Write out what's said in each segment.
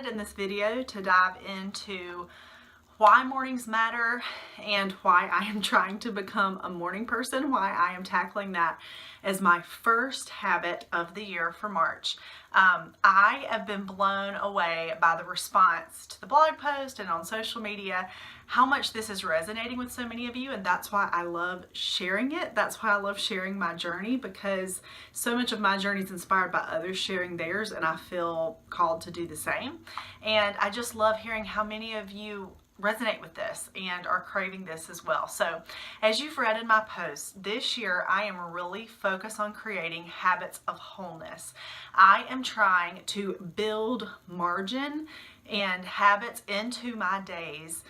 in this video to dive into why mornings matter and why I am trying to become a morning person, why I am tackling that as my first habit of the year for March. I have been blown away by the response to the blog post and on social media, how much this is resonating with so many of you, and that's why I love sharing it. That's why I love sharing my journey, because so much of my journey is inspired by others sharing theirs, and I feel called to do the same. And I just love hearing how many of you resonate with this and are craving this as well. So as you've read in my posts, this year I am really focused on creating habits of wholeness. I am trying to build margin and habits into my days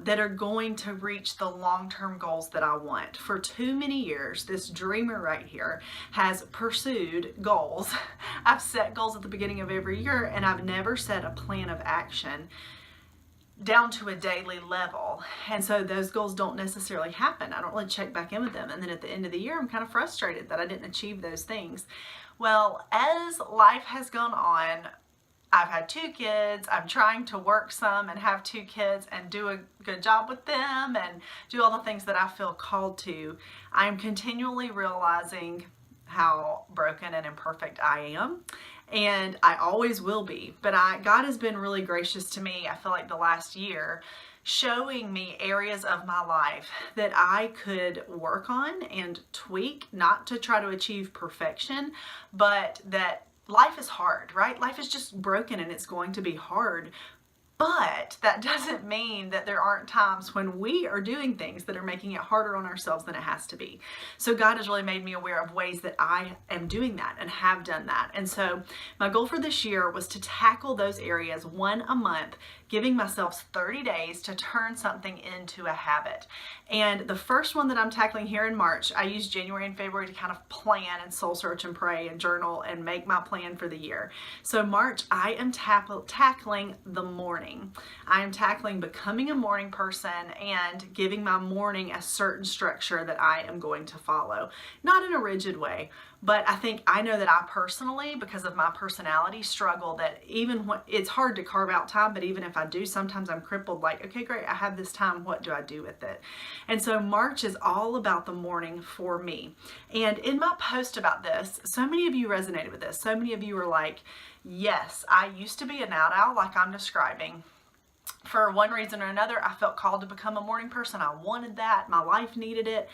that are going to reach the long-term goals that I want. For too many years, this dreamer right here has pursued goals. I've set goals at the beginning of every year, and I've never set a plan of action down to a daily level. And so those goals don't necessarily happen. I don't really check back in with them. And then at the end of the year, I'm kind of frustrated that I didn't achieve those things. Well, as life has gone on, I've had 2 kids. I'm trying to work some and have 2 kids and do a good job with them and do all the things that I feel called to. I'm continually realizing how broken and imperfect I am. And I always will be, but God has been really gracious to me, I feel like the last year, showing me areas of my life that I could work on and tweak, not to try to achieve perfection, but that life is hard, right? Life is just broken and it's going to be hard. But that doesn't mean that there aren't times when we are doing things that are making it harder on ourselves than it has to be. So God has really made me aware of ways that I am doing that and have done that. And so my goal for this year was to tackle those areas 1 a month, giving myself 30 days to turn something into a habit. And the first one that I'm tackling here in March, I used January and February to kind of plan and soul search and pray and journal and make my plan for the year. So March, I am tackling the morning. I am tackling becoming a morning person and giving my morning a certain structure that I am going to follow. Not in a rigid way, but I know that I personally, because of my personality, struggle that even when it's hard to carve out time, but even if I do, sometimes I'm crippled like, okay, great, I have this time, what do I do with it? And so March is all about the morning for me. And in my post about this, so many of you resonated with this. So many of you were like, yes, I used to be a night owl like I'm describing. For one reason or another, I felt called to become a morning person. I wanted that. My life needed it.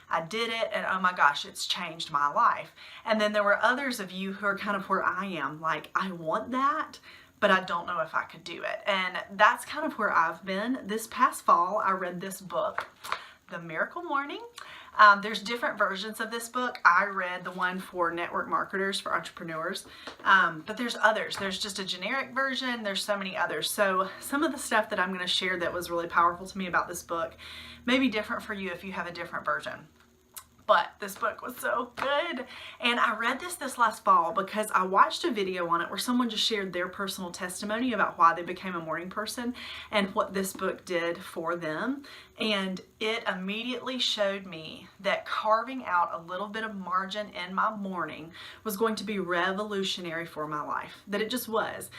I did it, and oh my gosh, it's changed my life. And then there were others of you who are kind of where I am, like, I want that, but I don't know if I could do it. And that's kind of where I've been. This past fall, I read this book, The Miracle Morning. There's different versions of this book. I read the one for network marketers, for entrepreneurs, but there's others. There's just a generic version. There's so many others. So some of the stuff that I'm going to share that was really powerful to me about this book may be different for you if you have a different version. But this book was so good. And I read this last fall because I watched a video on it where someone just shared their personal testimony about why they became a morning person and what this book did for them. And it immediately showed me that carving out a little bit of margin in my morning was going to be revolutionary for my life. That it just was.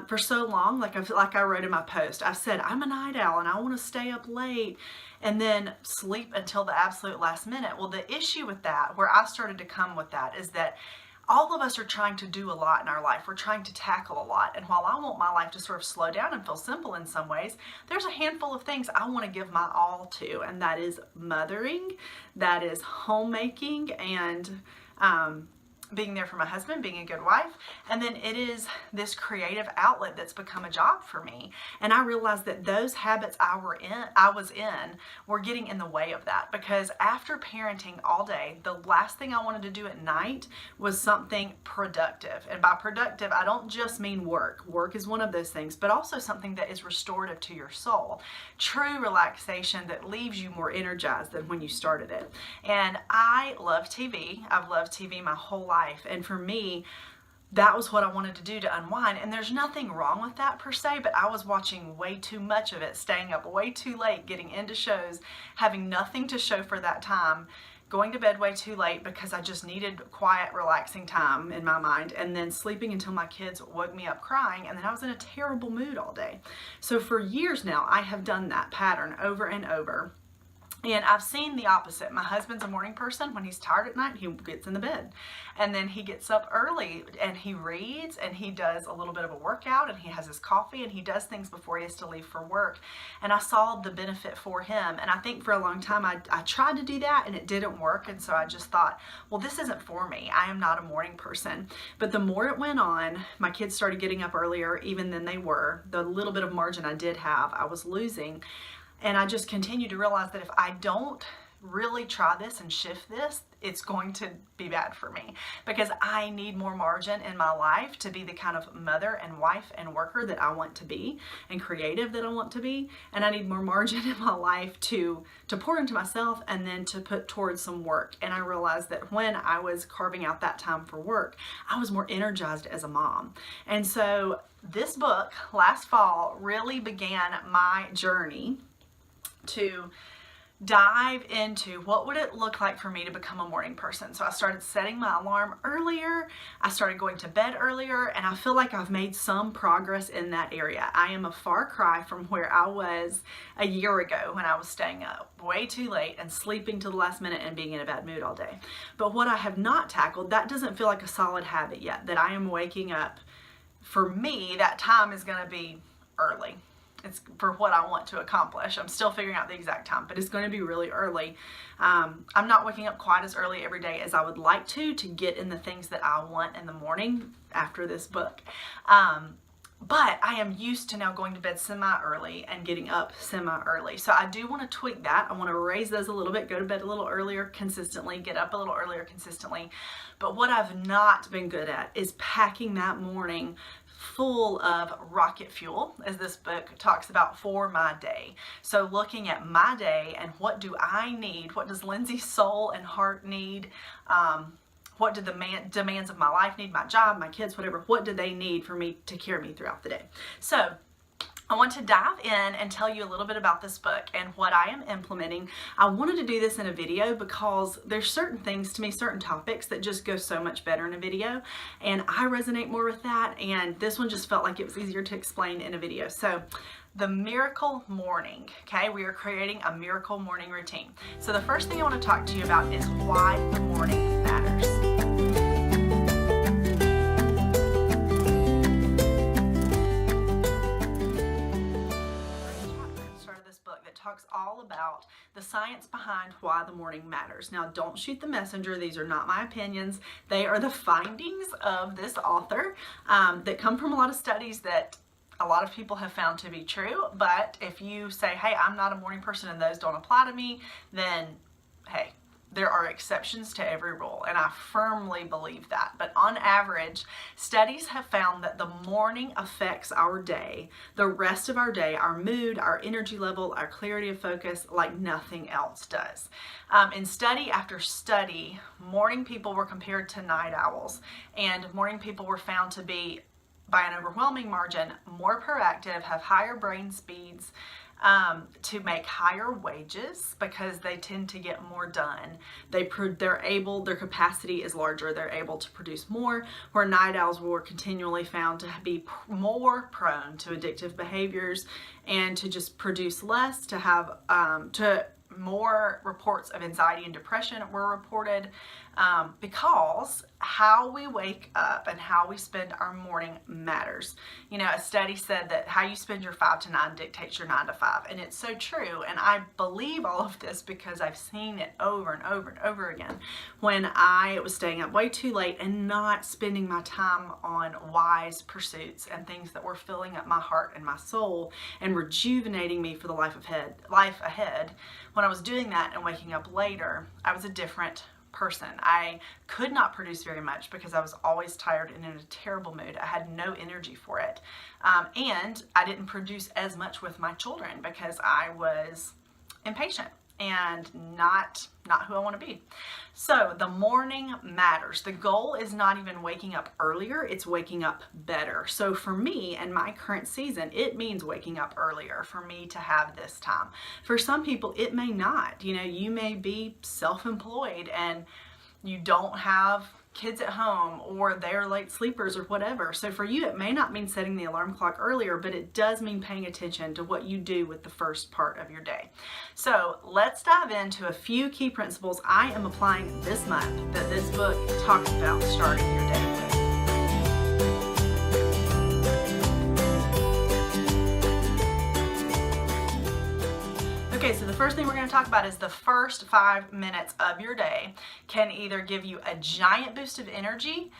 For so long, like I wrote in my post, I've said, I'm a night owl and I want to stay up late and then sleep until the absolute last minute. Well, the issue with that, where I started to come with that, is that all of us are trying to do a lot in our life. We're trying to tackle a lot. And while I want my life to sort of slow down and feel simple in some ways, there's a handful of things I want to give my all to. And that is mothering, that is homemaking, and being there for my husband, being a good wife. And then it is this creative outlet that's become a job for me. And I realized that those habits I was in were getting in the way of that, because after parenting all day, the last thing I wanted to do at night was something productive. And by productive, I don't just mean work. Work is one of those things, but also something that is restorative to your soul. True relaxation that leaves you more energized than when you started it. And I love TV. I've loved TV my whole life. And for me, that was what I wanted to do to unwind. And there's nothing wrong with that per se, but I was watching way too much of it, staying up way too late, getting into shows, having nothing to show for that time, going to bed way too late because I just needed quiet, relaxing time in my mind, and then sleeping until my kids woke me up crying, and then I was in a terrible mood all day. So for years now, I have done that pattern over and over. And I've seen the opposite. My husband's a morning person. When he's tired at night, he gets in the bed. And then he gets up early and he reads and he does a little bit of a workout and he has his coffee and he does things before he has to leave for work. And I saw the benefit for him. And I think for a long time I tried to do that and it didn't work. And so I just thought, well, this isn't for me. I am not a morning person. But the more it went on, my kids started getting up earlier even than they were. The little bit of margin I did have, I was losing. And I just continue to realize that if I don't really try this and shift this, it's going to be bad for me, because I need more margin in my life to be the kind of mother and wife and worker that I want to be and creative that I want to be. And I need more margin in my life to pour into myself and then to put towards some work. And I realized that when I was carving out that time for work, I was more energized as a mom. And so this book last fall really began my journey to dive into what would it look like for me to become a morning person. So I started setting my alarm earlier, I started going to bed earlier, and I feel like I've made some progress in that area. I am a far cry from where I was a year ago when I was staying up way too late and sleeping till the last minute and being in a bad mood all day. But what I have not tackled, that doesn't feel like a solid habit yet, that I am waking up. For me, that time is going to be early. It's for what I want to accomplish. I'm still figuring out the exact time, but it's going to be really early. I'm not waking up quite as early every day as I would like to get in the things that I want in the morning after this book. But I am used to now going to bed semi-early and getting up semi-early. So I do want to tweak that. I want to raise those a little bit, go to bed a little earlier consistently, get up a little earlier consistently. But what I've not been good at is packing that morning full of rocket fuel, as this book talks about, for my day. So looking at my day and what do I need? What does Lindsay's soul and heart need? What do the demands of my life need? My job, my kids, whatever. What do they need for me to carry me throughout the day? So I want to dive in and tell you a little bit about this book and what I am implementing. I wanted to do this in a video because there's certain things to me, certain topics that just go so much better in a video, and I resonate more with that, and this one just felt like it was easier to explain in a video. So the miracle morning, okay? We are creating a miracle morning routine. So the first thing I want to talk to you about is why the morning matters. Talks all about the science behind why the morning matters. Now, don't shoot the messenger. These are not my opinions. They are the findings of this author that come from a lot of studies that a lot of people have found to be true. But if you say, hey, I'm not a morning person and those don't apply to me, then hey, there are exceptions to every rule, and I firmly believe that. But on average, studies have found that the morning affects our day, the rest of our day, our mood, our energy level, our clarity of focus, like nothing else does. In study after study, morning people were compared to night owls, and morning people were found to be, by an overwhelming margin, more proactive, have higher brain speeds, to make higher wages because they tend to get more done. Their capacity is larger. They're able to produce more, where night owls were continually found to be more prone to addictive behaviors and to just produce less, to have, more reports of anxiety and depression were reported, because how we wake up and how we spend our morning matters. You know, a study said that how you spend your 5 to 9 dictates your 9 to 5, and it's so true. And I believe all of this because I've seen it over and over and over again when I was staying up way too late and not spending my time on wise pursuits and things that were filling up my heart and my soul and rejuvenating me for the life ahead. When I was doing that and waking up later, I was a different person. I could not produce very much because I was always tired and in a terrible mood. I had no energy for it. And I didn't produce as much with my children because I was impatient and not who I want to be. So the morning matters. The goal is not even waking up earlier, it's waking up better. So for me and my current season, it means waking up earlier for me to have this time. For some people, it may not. You know, you may be self-employed and you don't have kids at home, or they're late sleepers or whatever. So for you, it may not mean setting the alarm clock earlier, but it does mean paying attention to what you do with the first part of your day. So let's dive into a few key principles I am applying this month that this book talks about starting your day with. Okay, so the first thing we're going to talk about is the first 5 minutes of your day can either give you a giant boost of energy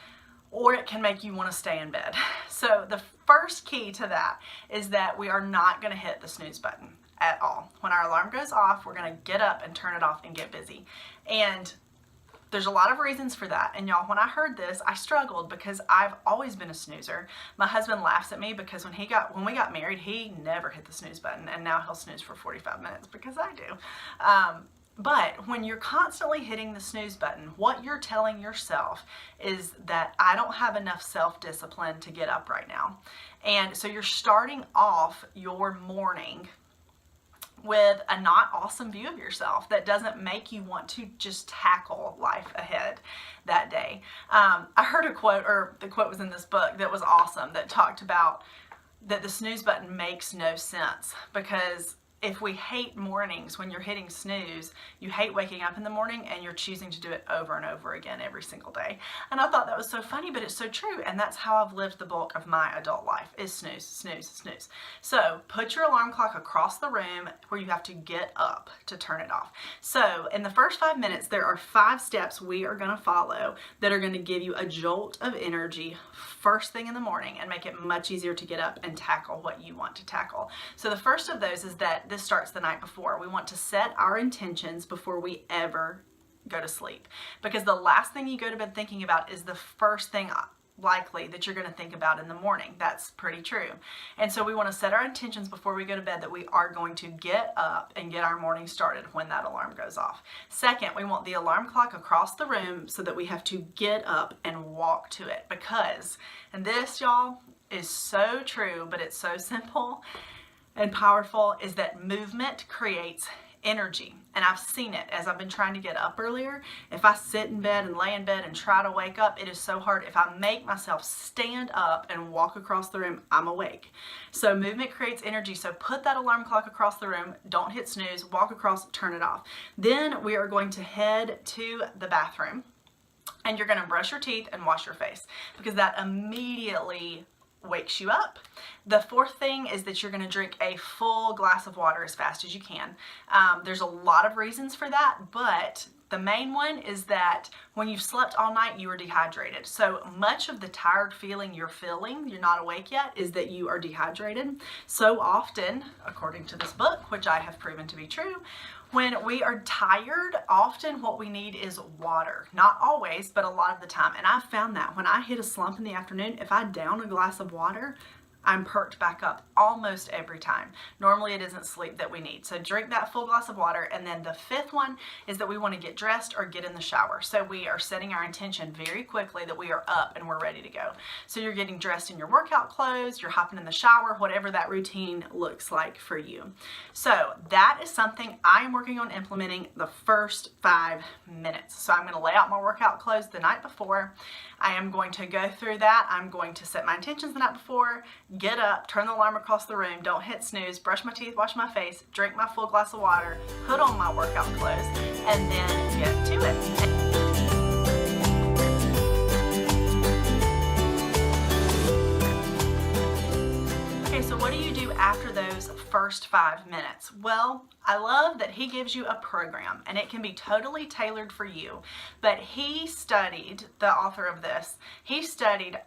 or it can make you want to stay in bed. So the first key to that is that we are not going to hit the snooze button at all. When our alarm goes off, we're going to get up and turn it off and get busy. And there's a lot of reasons for that. And y'all, when I heard this, I struggled because I've always been a snoozer. My husband laughs at me because when we got married, he never hit the snooze button, and now he'll snooze for 45 minutes because I do. But when you're constantly hitting the snooze button, what you're telling yourself is that I don't have enough self-discipline to get up right now. And so you're starting off your morning with a not awesome view of yourself that doesn't make you want to just tackle life ahead that day. I heard a quote, or the quote was in this book that was awesome, that talked about that the snooze button makes no sense, because if we hate mornings, when you're hitting snooze, you hate waking up in the morning and you're choosing to do it over and over again every single day. And I thought that was so funny, but it's so true. And that's how I've lived the bulk of my adult life, is snooze, snooze, snooze. So put your alarm clock across the room where you have to get up to turn it off. So in the first 5 minutes, there are 5 steps we are going to follow that are going to give you a jolt of energy first thing in the morning and make it much easier to get up and tackle what you want to tackle. So the first of those is that this starts the night before. We want to set our intentions before we ever go to sleep, because the last thing you go to bed thinking about is the first thing likely that you're going to think about in the morning. That's pretty true. And so we want to set our intentions before we go to bed that we are going to get up and get our morning started when that alarm goes off. Second, we want the alarm clock across the room so that we have to get up and walk to it, because, and this, y'all, is so true, but it's so simple and powerful, is that movement creates energy. And I've seen it as I've been trying to get up earlier. If I sit in bed and lay in bed and try to wake up, it is so hard. If I make myself stand up and walk across the room, I'm awake. So movement creates energy. So put that alarm clock across the room, don't hit snooze, walk across, turn it off. Then we are going to head to the bathroom, and you're going to brush your teeth and wash your face, because that immediately wakes you up. The fourth thing is that you're going to drink a full glass of water as fast as you can. There's a lot of reasons for that, but the main one is that when you've slept all night, you are dehydrated. So much of the tired feeling you're feeling, you're not awake yet, is that you are dehydrated. So often, according to this book, which I have proven to be true, when we are tired, often what we need is water. Not always, but a lot of the time. And I've found that when I hit a slump in the afternoon, if I down a glass of water, I'm perked back up almost every time. Normally it isn't sleep that we need. So drink that full glass of water. And then the fifth one is that we want to get dressed or get in the shower. So we are setting our intention very quickly that we are up and we're ready to go. So you're getting dressed in your workout clothes, you're hopping in the shower, whatever that routine looks like for you. So that is something I am working on implementing the first 5 minutes. So I'm going to lay out my workout clothes the night before. I am going to go through that. I'm going to set my intentions the night before, get up, turn the alarm across the room, don't hit snooze, brush my teeth, wash my face, drink my full glass of water, put on my workout clothes, and then get to it. Okay, so what do you do after those first 5 minutes? Well, I love that he gives you a program, and it can be totally tailored for you. But he studied, the author of this, he studied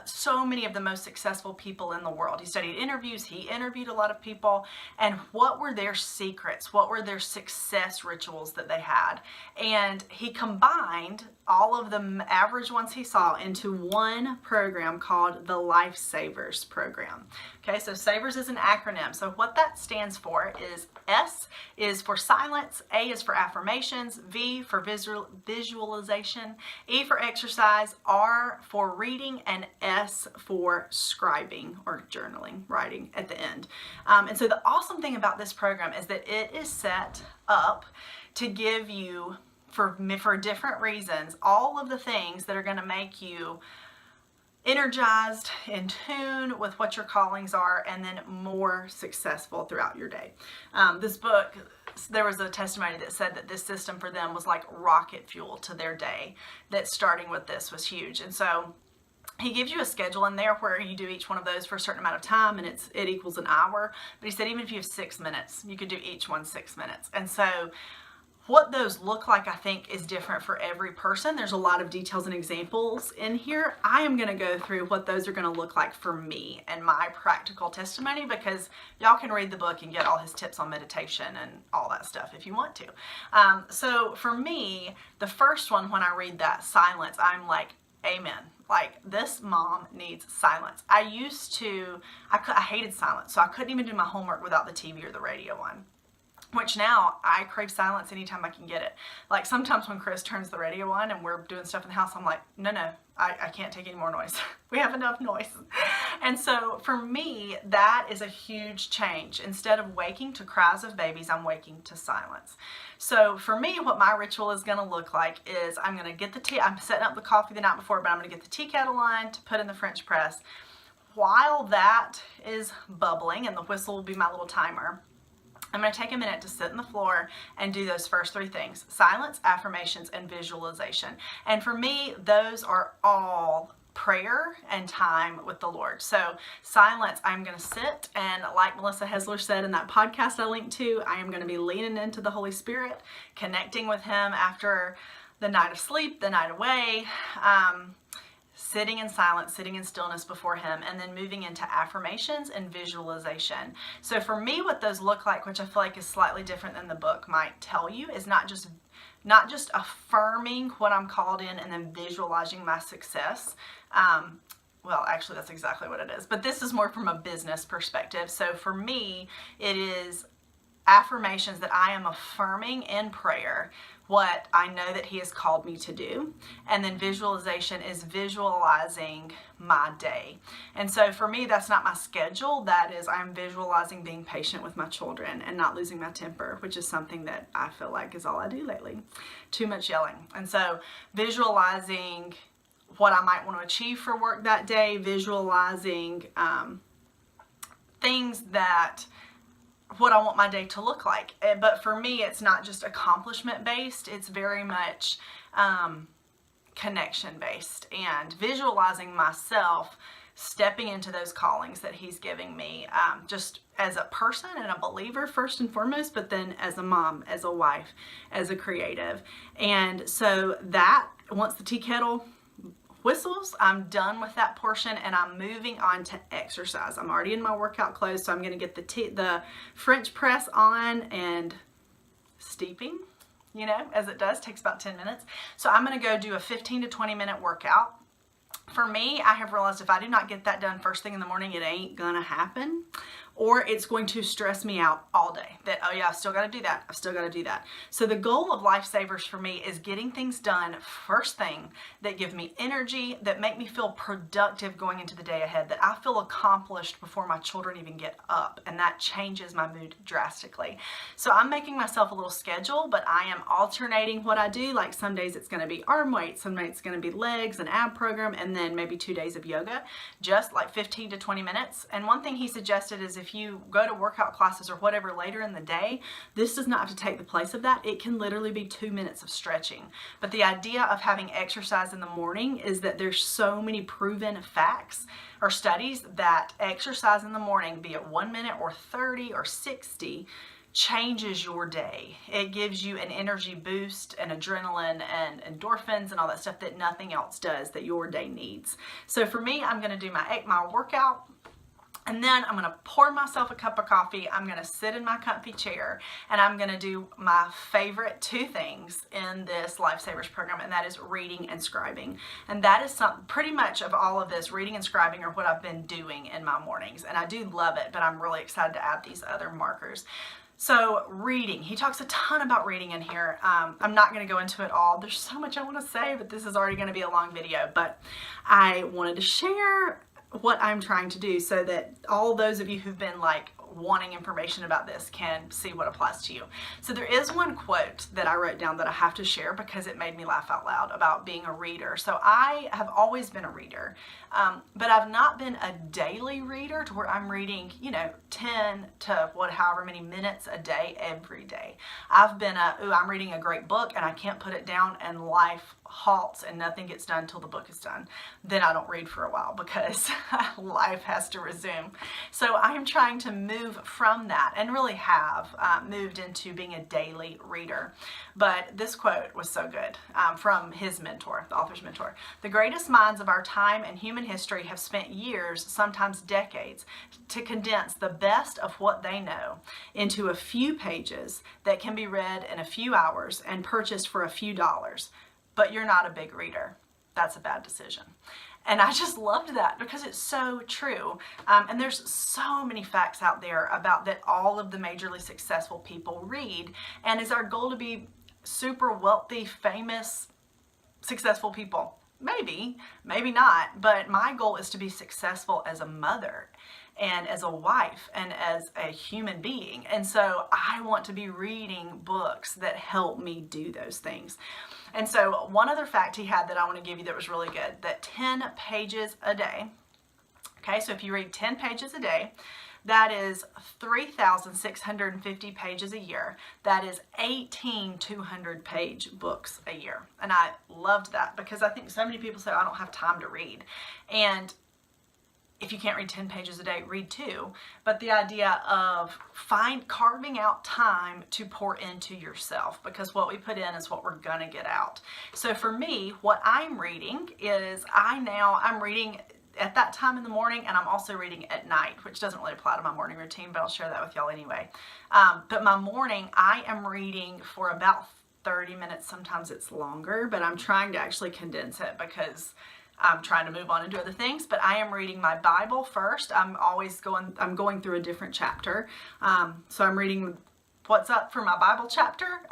so many of the most successful people in the world. He studied interviews, he interviewed a lot of people, and what were their secrets? What were their success rituals that they had? And he combined all of the average ones he saw into one program called the LIFE S.A.V.E.R.S program. Okay, so SAVERS is an acronym. So what that stands for is S is for silence, A is for affirmations, V for visualization, E for exercise, R for reading, and S for scribing or journaling, writing at the end. And so the awesome thing about this program is that it is set up to give you, for different reasons, all of the things that are going to make you energized, in tune with what your callings are, and then more successful throughout your day. This book, there was a testimony that said that this system for them was like rocket fuel to their day, that starting with this was huge. And so he gives you a schedule in there where you do each one of those for a certain amount of time, and it equals an hour. But he said even if you have 6 minutes, you could do each one 6 minutes. And so what those look like, I think, is different for every person. There's a lot of details and examples in here. I am going to go through what those are going to look like for me and my practical testimony, because y'all can read the book and get all his tips on meditation and all that stuff if you want to. So for me, the first one, when I read that silence, I'm like, amen. Like, this mom needs silence. I hated silence, so I couldn't even do my homework without the TV or the radio on. Which now I crave silence anytime I can get it. Like sometimes when Chris turns the radio on and we're doing stuff in the house, I'm like, no, I can't take any more noise. We have enough noise. And so for me, that is a huge change. Instead of waking to cries of babies, I'm waking to silence. So for me, what my ritual is going to look like is I'm going to get the tea. I'm setting up the coffee the night before, but I'm going to get the tea kettle on to put in the French press. While that is bubbling, and the whistle will be my little timer, I'm going to take a minute to sit on the floor and do those first 3 things: silence, affirmations, and visualization. And for me, those are all prayer and time with the Lord. So silence, I'm going to sit, and like Melissa Hesler said in that podcast I linked to, I am going to be leaning into the Holy Spirit, connecting with Him after the night of sleep, the night away, sitting in silence, sitting in stillness before Him, and then moving into affirmations and visualization. So for me, what those look like, which I feel like is slightly different than the book might tell you, is not just affirming what I'm called in and then visualizing my success. Well, actually, that's exactly what it is. But this is more from a business perspective. So for me, it is affirmations that I am affirming in prayer what I know that He has called me to do. And then visualization is visualizing my day. And so for me, that's not my schedule. That is, I'm visualizing being patient with my children and not losing my temper, which is something that I feel like is all I do lately. Too much yelling. And so visualizing what I might want to achieve for work that day, visualizing things that what I want my day to look like. But for me, it's not just accomplishment based, it's very much connection based, and visualizing myself stepping into those callings that He's giving me, just as a person and a believer first and foremost, but then as a mom, as a wife, as a creative. And so that, once the tea kettle whistles, I'm done with that portion, and I'm moving on to exercise. I'm already in my workout clothes, so I'm going to get the French press on and steeping, you know, as it does, takes about 10 minutes. So I'm going to go do a 15 to 20 minute workout. For me, I have realized if I do not get that done first thing in the morning, it ain't going to happen. Or it's going to stress me out all day. That, oh yeah, I've still got to do that. I've still got to do that. So the goal of Life Savers for me is getting things done first thing that give me energy, that make me feel productive going into the day ahead, that I feel accomplished before my children even get up. And that changes my mood drastically. So I'm making myself a little schedule, but I am alternating what I do. Like some days it's going to be arm weights, some days it's going to be legs, an ab program, and then maybe 2 days of yoga, just like 15 to 20 minutes. And one thing he suggested is if you go to workout classes or whatever later in the day, this does not have to take the place of that. It can literally be 2 minutes of stretching. But the idea of having exercise in the morning is that there's so many proven facts or studies that exercise in the morning, be it 1 minute or 30 or 60, changes your day. It gives you an energy boost and adrenaline and endorphins and all that stuff that nothing else does, that your day needs. So for me, I'm going to do my workout. And then I'm going to pour myself a cup of coffee. I'm going to sit in my comfy chair, and I'm going to do my favorite two things in this Life Savers program, and that is reading and scribing. And that is something, pretty much of all of this, reading and scribing are what I've been doing in my mornings. And I do love it, but I'm really excited to add these other markers. So reading, he talks a ton about reading in here. I'm not going to go into it all. There's so much I want to say, but this is already going to be a long video. But I wanted to share what I'm trying to do so that all those of you who've been like wanting information about this can see what applies to you. So there is one quote that I wrote down that I have to share because it made me laugh out loud about being a reader. So I have always been a reader, but I've not been a daily reader to where I'm reading, 10 to however many minutes a day every day. I've been I'm reading a great book and I can't put it down and life halts and nothing gets done until the book is done. Then I don't read for a while because life has to resume. So I am trying to move from that, and really have moved into being a daily reader. But this quote was so good from his mentor, the author's mentor. "The greatest minds of our time and human history have spent years, sometimes decades, to condense the best of what they know into a few pages that can be read in a few hours and purchased for a few dollars. But you're not a big reader. That's a bad decision." And I just loved that because it's so true. And there's so many facts out there about that all of the majorly successful people read. And is our goal to be super wealthy, famous, successful people? Maybe, maybe not. But my goal is to be successful as a mother and as a wife and as a human being. And so I want to be reading books that help me do those things. And so one other fact he had that I want to give you that was really good, that 10 pages a day, okay, so if you read 10 pages a day, that is 3,650 pages a year. That is 18 200-page books a year. And I loved that because I think so many people say, I don't have time to read. And if you can't read 10 pages a day, read 2. But the idea of carving out time to pour into yourself, because what we put in is what we're gonna get out. So for me, what I'm reading is I'm reading at that time in the morning, and I'm also reading at night, which doesn't really apply to my morning routine, but I'll share that with y'all anyway. But my morning, I am reading for about 30 minutes. Sometimes it's longer, but I'm trying to actually condense it because I'm trying to move on and do other things. But I am reading my Bible first. I'm going through a different chapter. So I'm reading what's up for my Bible chapter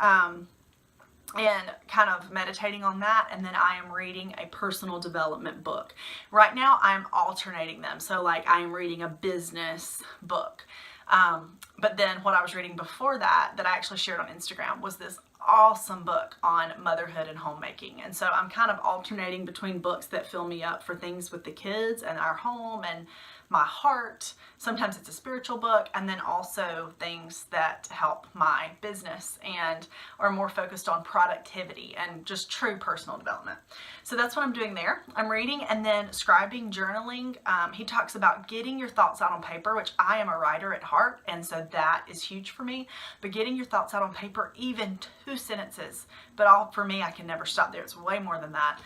and kind of meditating on that. And then I am reading a personal development book. Right now I'm alternating them. So like I am reading a business book. But then what I was reading before that I actually shared on Instagram was this awesome book on motherhood and homemaking. And so I'm kind of alternating between books that fill me up for things with the kids and our home and my heart. Sometimes it's a spiritual book, and then also things that help my business and are more focused on productivity and just true personal development. So that's what I'm doing there. I'm reading and then scribing, journaling. He talks about getting your thoughts out on paper, which I am a writer at heart, and so that is huge for me. But getting your thoughts out on paper, even 2 sentences, but for me, I can never stop there. It's way more than that,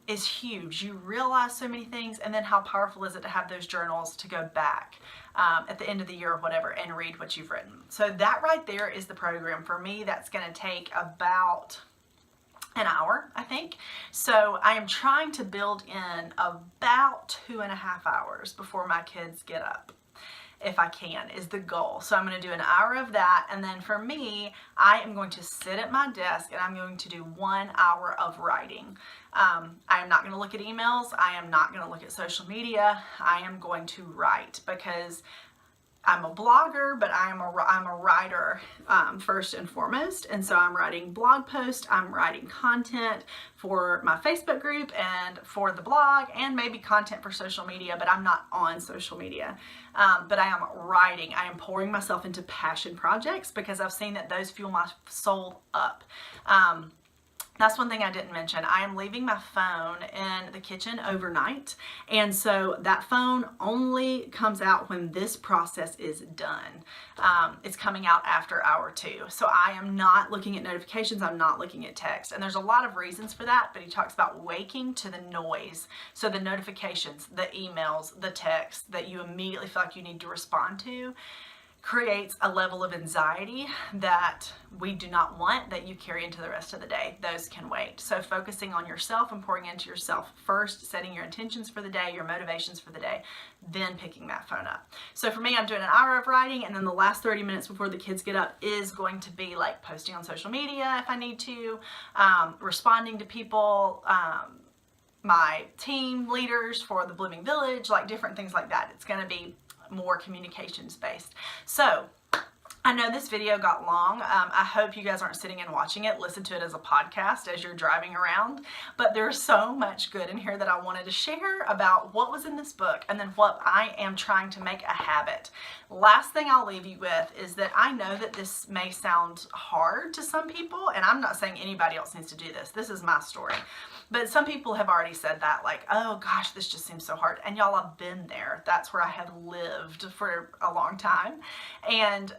is huge. You realize so many things, and then how powerful is it to have those journals to go back at the end of the year or whatever and read what you've written. So that right there is the program. For me, that's going to take about an hour, I think. So I am trying to build in about 2.5 hours before my kids get up. If I can, is the goal. So I'm going to do an hour of that, and then for me, I am going to sit at my desk and I'm going to do 1 hour of writing. I am not going to look at emails. I am not going to look at social media. I am going to write because I'm a blogger, but I'm a writer first and foremost. And so I'm writing blog posts, I'm writing content for my Facebook group and for the blog, and maybe content for social media, but I'm not on social media. But I am writing. I am pouring myself into passion projects because I've seen that those fuel my soul up. That's one thing I didn't mention. I am leaving my phone in the kitchen overnight. And so that phone only comes out when this process is done. It's coming out after hour 2. So I am not looking at notifications. I'm not looking at text. And there's a lot of reasons for that, but he talks about waking to the noise. So the notifications, the emails, the texts that you immediately feel like you need to respond to creates a level of anxiety that we do not want, that you carry into the rest of the day. Those can wait. So focusing on yourself and pouring into yourself first, setting your intentions for the day, your motivations for the day, then picking that phone up. So for me, I'm doing an hour of writing, and then the last 30 minutes before the kids get up is going to be like posting on social media if I need to, responding to people, my team leaders for the Blooming Village, like different things like that. It's going to be more communications based. So I know this video got long. I hope you guys aren't sitting and watching it. Listen to it as a podcast as you're driving around. But there's so much good in here that I wanted to share about what was in this book and then what I am trying to make a habit. Last thing I'll leave you with is that I know that this may sound hard to some people, and I'm not saying anybody else needs to do this. This is my story. But some people have already said that, like, oh gosh, this just seems so hard. And y'all, I've been there. That's where I have lived for a long time. And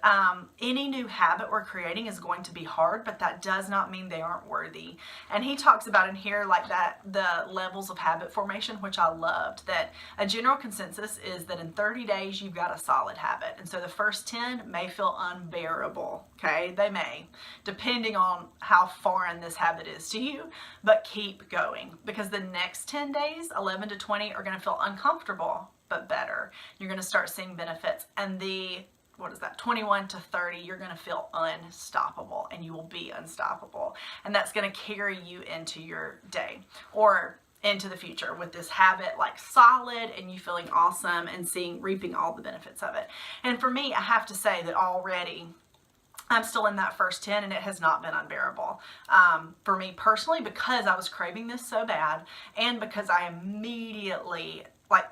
any new habit we're creating is going to be hard, but that does not mean they aren't worthy. And he talks about in here like that, the levels of habit formation, which I loved, that a general consensus is that in 30 days, you've got a solid habit. And so the first 10 may feel unbearable. Okay, they may, depending on how foreign this habit is to you, but keep going, because the next 10 days, 11 to 20, are going to feel uncomfortable, but better. You're going to start seeing benefits, and the 21 to 30, you're going to feel unstoppable, and you will be unstoppable. And that's going to carry you into your day or into the future with this habit like solid, and you feeling awesome and reaping all the benefits of it. And for me, I have to say that already I'm still in that first 10, and it has not been unbearable for me personally, because I was craving this so bad, and because I immediately, like,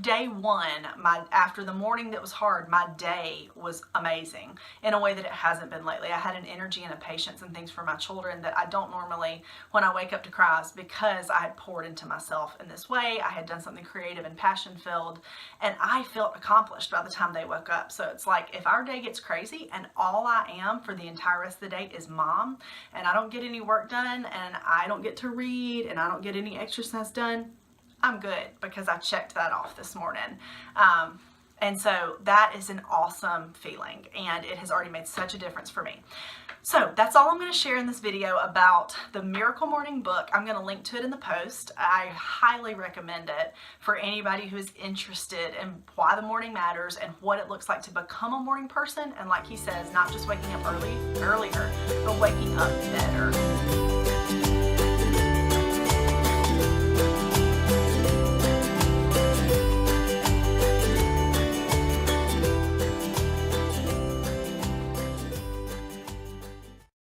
day one, after the morning that was hard, my day was amazing in a way that it hasn't been lately. I had an energy and a patience and things for my children that I don't normally when I wake up to cry, because I had poured into myself in this way. I had done something creative and passion filled, and I felt accomplished by the time they woke up. So it's like, if our day gets crazy and all I am for the entire rest of the day is mom, and I don't get any work done, and I don't get to read, and I don't get any exercise done, I'm good, because I checked that off this morning. And so that is an awesome feeling, and it has already made such a difference for me. So that's all I'm going to share in this video about the Miracle Morning book. I'm going to link to it in the post. I highly recommend it for anybody who is interested in why the morning matters and what it looks like to become a morning person. And like he says, not just waking up earlier, but waking up better.